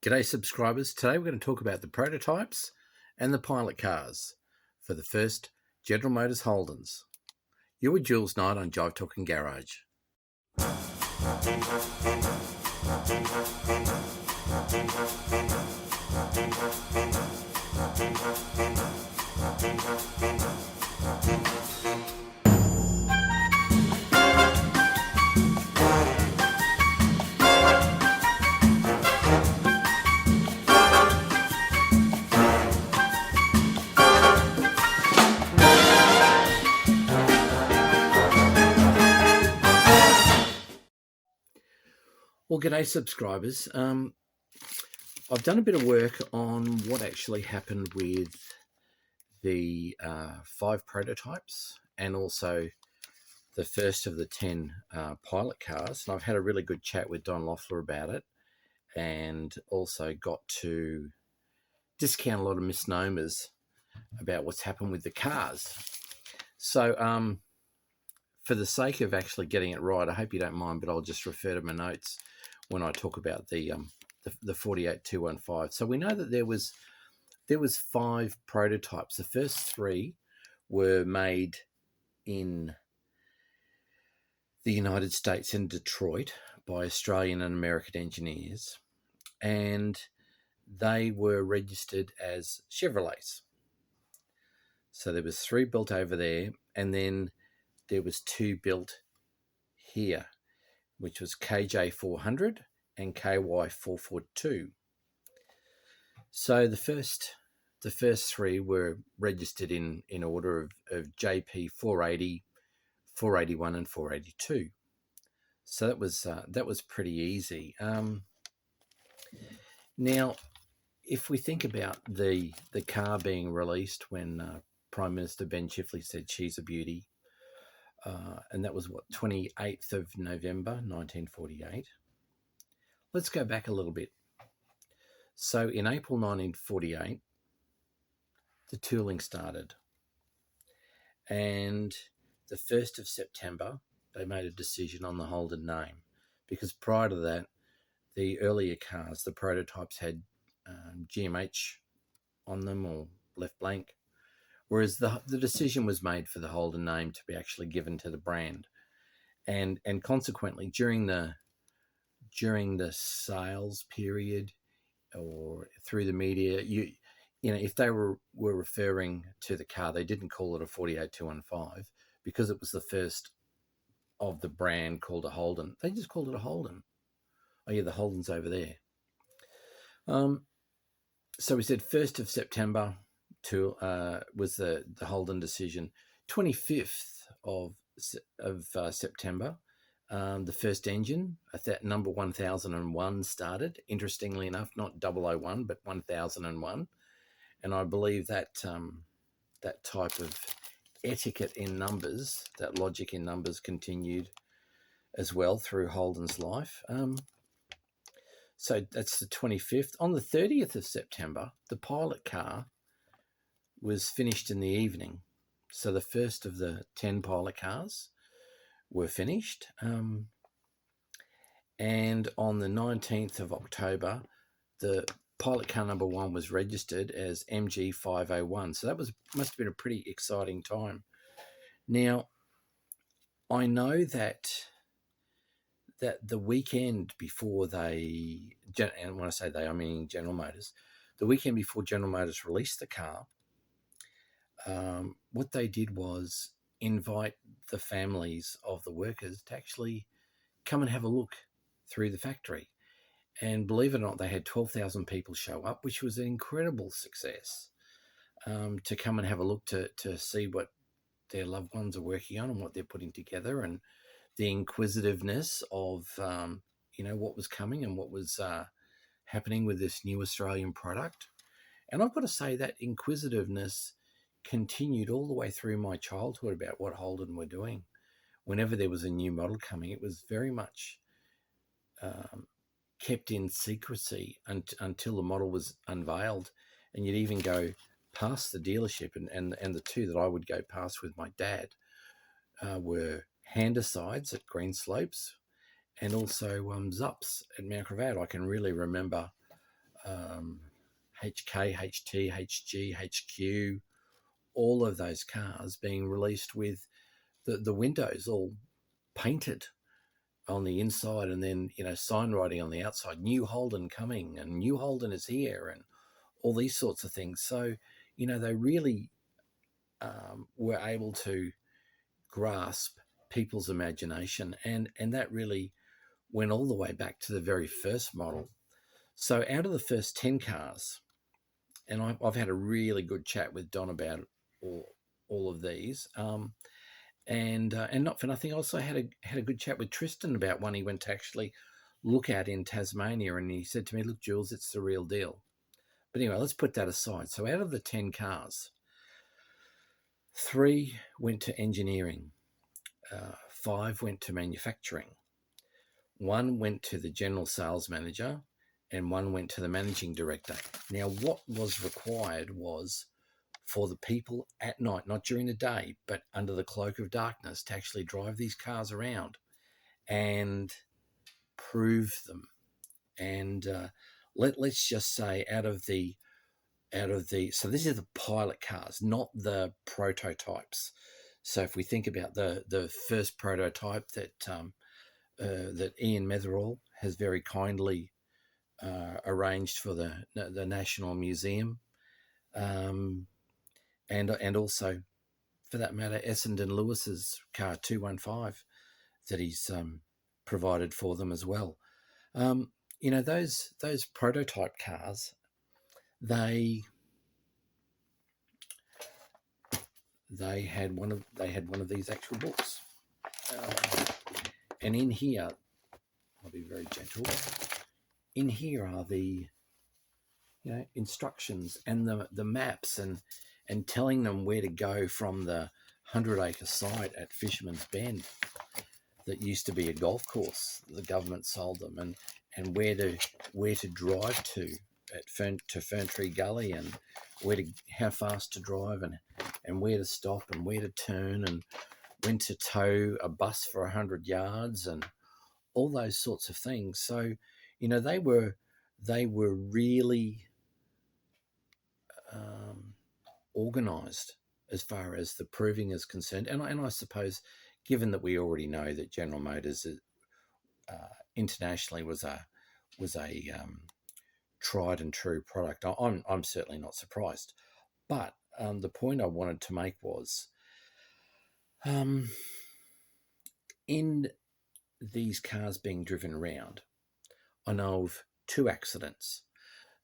G'day subscribers. Today we're going to talk about the prototypes and the pilot cars for the first General Motors Holdens. You're with Jules Knight on Jive Talking Garage. Well, g'day subscribers. I've done a bit of work on what actually happened with the 5 prototypes and also the first of the 10 pilot cars. And I've had a really good chat with Don Loeffler about it, and also got to discount a lot of misnomers about what's happened with the cars. So for the sake of actually getting it right, I hope you don't mind, but I'll just refer to my notes when I talk about the 48215. So we know that there was 5 prototypes. The first 3 were made in the United States in Detroit by Australian and American engineers, and they were registered as Chevrolets. So there was 3 built over there, and then there was 2 built here, which was KJ400 and KY442. So the first 3 were registered in order of JP 480, 481, and 482. So that was pretty easy. Now, if we think about the car being released when Prime Minister Ben Chifley said she's a beauty, and that was 28th of November 1948. Let's go back a little bit. So in April 1948, the tooling started, and the 1st of September they made a decision on the Holden name, because prior to that, the earlier cars, the prototypes, had GMH on them or left blank, whereas the decision was made for the Holden name to be actually given to the brand, and consequently during the sales period or through the media, you know, if they were referring to the car, they didn't call it a 48215 because it was the first of the brand called a Holden. They just called it a Holden. Oh yeah, the Holden's over there. So we said 1st of September was the Holden decision. 25th of September, the first engine, that number 1001, started. Interestingly enough, not 001, but 1001. And I believe that that type of etiquette in numbers, that logic in numbers, continued as well through Holden's life. So that's the 25th. On the 30th of September, the pilot car was finished in the evening. So the first of the 10 pilot cars were finished. And on the 19th of October, the pilot car number 1 was registered as MG501. So that must have been a pretty exciting time. Now, I know that the weekend before and when I say they, I mean General Motors, the weekend before General Motors released the car, what they did was invite the families of the workers to actually come and have a look through the factory. And believe it or not, they had 12,000 people show up, which was an incredible success, to come and have a look to see what their loved ones are working on and what they're putting together, and the inquisitiveness of what was coming and what was happening with this new Australian product. And I've got to say that inquisitiveness continued all the way through my childhood about what Holden were doing. Whenever there was a new model coming, it was very much kept in secrecy until the model was unveiled. And you'd even go past the dealership, and the 2 that I would go past with my dad were Handersides at Greenslopes, and also Zups at Mount Gravatt. I can really remember HK, HT, HG, HQ, all of those cars being released with the windows all painted on the inside, and then sign writing on the outside, new Holden coming and new Holden is here, and all these sorts of things. So they really were able to grasp people's imagination, and that really went all the way back to the very first model. So out of the first 10 cars, and I've had a really good chat with Don about all of these, and not for nothing, I also had a good chat with Tristan about one he went to actually look at in Tasmania, and he said to me, "Look, Jules, it's the real deal." But anyway, let's put that aside. So out of the 10 cars, 3 went to engineering, 5 went to manufacturing, 1 went to the general sales manager, and 1 went to the managing director. Now, what was required was for the people at night, not during the day, but under the cloak of darkness, to actually drive these cars around and prove them. And let's just say out of the so this is the pilot cars, not the prototypes. So if we think about the first prototype that that Ian Metherall has very kindly arranged for the National Museum, and also, for that matter, Essendon Lewis's car 215 that he's provided for them as well. Those prototype cars, they had one of these actual books, and in here, I'll be very gentle. In here are the instructions and the maps and telling them where to go from the 100-acre site at Fisherman's Bend that used to be a golf course. The government sold them, and where to drive to Ferntree Gully, and how fast to drive, and where to stop and where to turn, and when to tow a bus for 100 yards, and all those sorts of things. So they were really organised as far as the proving is concerned. And I suppose, given that we already know that General Motors internationally was a tried and true product, I'm certainly not surprised. But the point I wanted to make was, in these cars being driven around, I know of 2 accidents.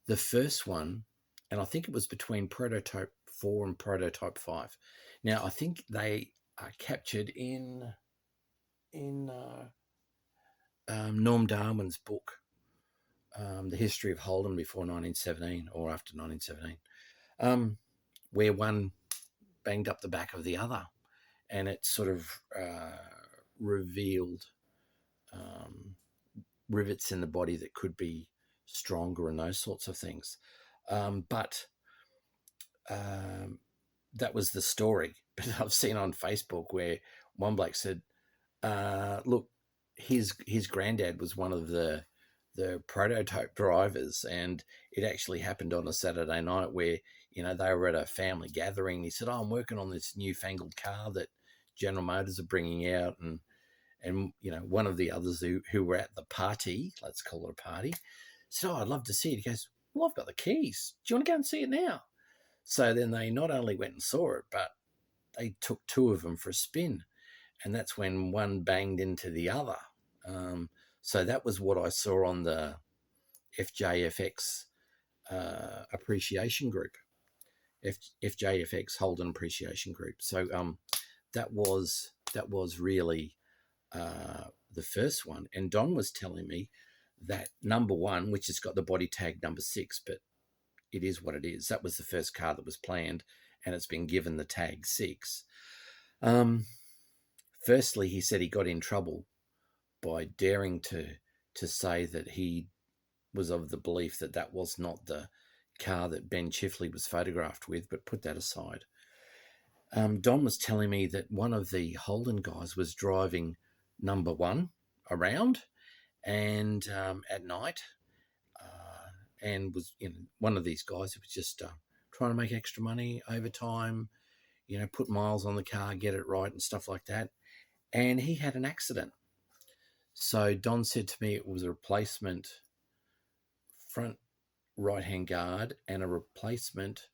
The first one, and I think it was between prototype 4 and prototype 5. Now, I think they are captured in Norm Darwin's book, The History of Holden Before 1917 or After 1917, where one banged up the back of the other, and it sort of revealed rivets in the body that could be stronger and those sorts of things. But that was the story. But I've seen on Facebook where one bloke said, look, his granddad was one of the prototype drivers, and it actually happened on a Saturday night where they were at a family gathering. He said, "Oh, I'm working on this newfangled car that General Motors are bringing out," and one of the others who were at the party, let's call it a party, said, "Oh, I'd love to see it." He goes, "Well, I've got the keys. Do you want to go and see it now?" So then they not only went and saw it, but they took 2 of them for a spin, and that's when one banged into the other. So that was what I saw on the FJFX appreciation group, FJFX Holden appreciation group. So that was really the first one. And Don was telling me that number 1, which has got the body tag number 6, but it is what it is. That was the first car that was planned, and it's been given the tag 6. Firstly, he said he got in trouble by daring to say that he was of the belief that that was not the car that Ben Chifley was photographed with, but put that aside. Don was telling me that one of the Holden guys was driving number 1 around, and at night, and was one of these guys who was just trying to make extra money over time, put miles on the car, get it right and stuff like that. And he had an accident. So Don said to me it was a replacement front right-hand guard and a replacement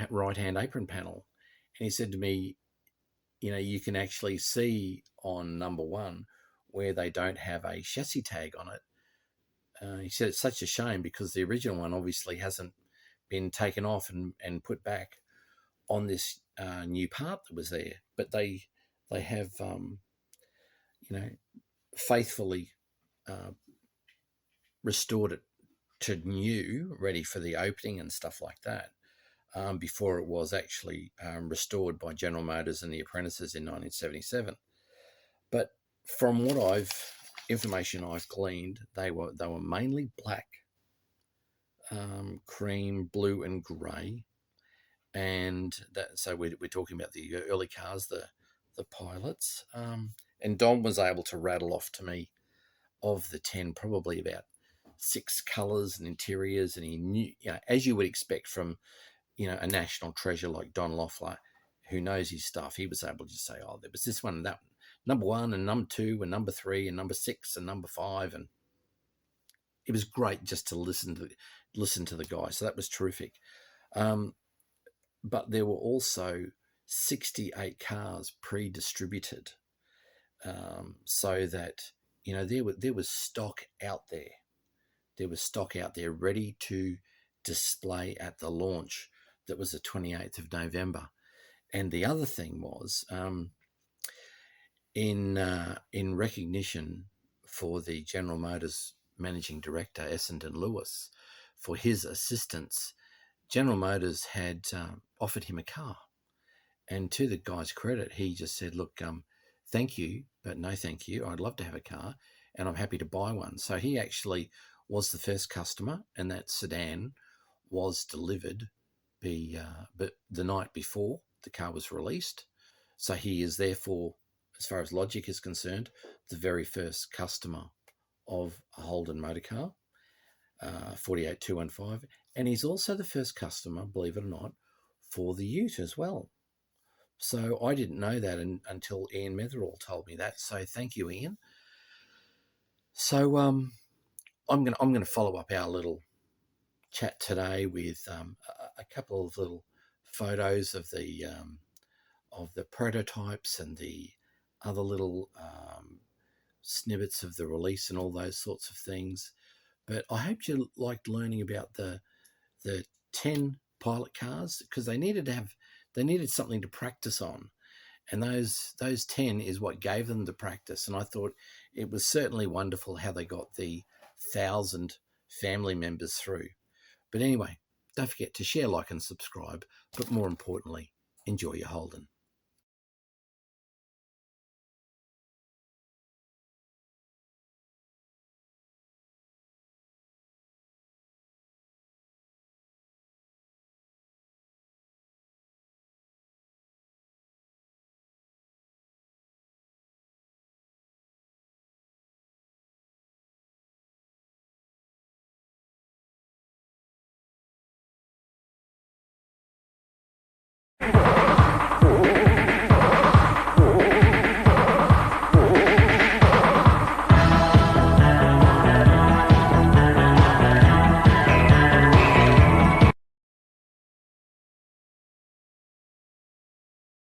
right-hand apron panel. And he said to me, you can actually see on number one where they don't have a chassis tag on it. He said it's such a shame because the original one obviously hasn't been taken off and put back on this new part that was there. But they have, faithfully restored it to new, ready for the opening and stuff like that, before it was actually restored by General Motors and the apprentices in 1977. But from what information I've gleaned, they were mainly black, cream, blue, and grey, and so we're talking about the early cars, the pilots. And Don was able to rattle off to me of the 10, probably about 6 colours and interiors, and he knew, as you would expect from, a national treasure like Don Loeffler, who knows his stuff. He was able to just say, oh, there was this one and that one, number 1 and number 2 and number 3 and number 6 and number 5, and it was great just to listen to the guy. So that was terrific. But there were also 68 cars pre-distributed, so that there was stock out there. There was stock out there ready to display at the launch. That was the 28th of November. And the other thing was, in recognition for the General Motors managing director, Essendon Lewis, for his assistance, General Motors had offered him a car. And to the guy's credit, he just said, look, thank you, but no thank you. I'd love to have a car, and I'm happy to buy one. So he actually was the first customer, and that sedan was delivered but the night before the car was released. So he is therefore, as far as logic is concerned, the very first customer of a Holden motor car, 48215, and he's also the first customer, believe it or not, for the Ute as well. So I didn't know that until Ian Metherall told me that. So thank you, Ian. So I'm going to follow up our little chat today with a couple of little photos of the prototypes and the other little snippets of the release and all those sorts of things. But I hope you liked learning about the 10 pilot cars, because they needed something to practice on, and those 10 is what gave them the practice. And I thought it was certainly wonderful how they got the 1,000 family members through. But anyway, don't forget to share, like, and subscribe, but more importantly, enjoy your Holden.